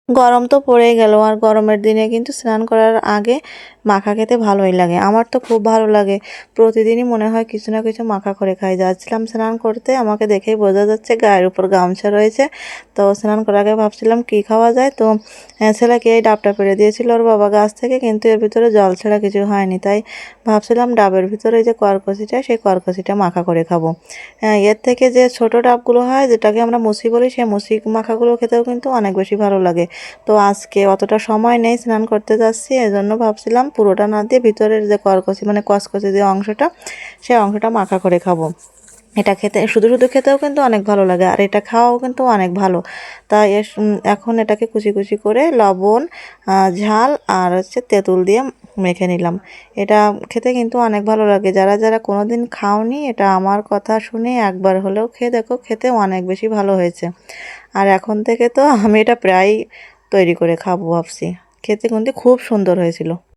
গরম তো পড়েই গেল, আর গরমের দিনে কিন্তু স্নান করার আগে মাখা খেতে ভালোই লাগে। আমার তো খুব ভালো লাগে, প্রতিদিনই মনে হয় কিছু না কিছু মাখা করে খাই। যাচ্ছিলাম স্নান করতে, আমাকে দেখেই বোঝা যাচ্ছে গায়ের উপর গামছা রয়েছে। তো স্নান করার আগে ভাবছিলাম কি খাওয়া যায়, তো ছেলেকে এই ডাবটা পেড়ে দিয়েছিল ওর বাবা গাছ থেকে, কিন্তু এর ভিতরে জল ছাড়া কিছু হয়নি, তাই ভাবছিলাম ডাবের ভিতরে যে করকসিটা, সেই করকসিটা মাখা করে খাবো। এর থেকে যে ছোট ডাবগুলো হয়, যেটাকে আমরা মুসি বলি, সেই মুসি মাখাগুলো খেতেও কিন্তু অনেক বেশি ভালো লাগে। তো আজকে অতটা সময় নেই, স্নান করতে যাচ্ছি, এজন্য ভাবছিলাম পুরোটা না দিয়ে ভিতরের যে করকসি মানে কসকসি যে অংশটা, সেই অংশটা মাখা করে খাবো। এটা খেতে শুধু শুধু খেতেও কিন্তু অনেক ভালো লাগে, আর এটা খাওয়াও কিন্তু অনেক ভালো। তাই এখন এটাকে কুচি কুচি করে লবণ, ঝাল আর হচ্ছে তেঁতুল দিয়ে মেখে নিলাম। এটা খেতে কিন্তু অনেক ভালো লাগে। যারা যারা কোনোদিন খাওনি, এটা আমার কথা শুনে একবার হলেও খেয়ে দেখো, খেতে অনেক বেশি ভালো হয়েছে। আর এখন থেকে তো আমি এটা প্রায়ই তৈরি করে খাবো ভাবছি। খেতে কিন্তু খুব সুন্দর হয়েছিল।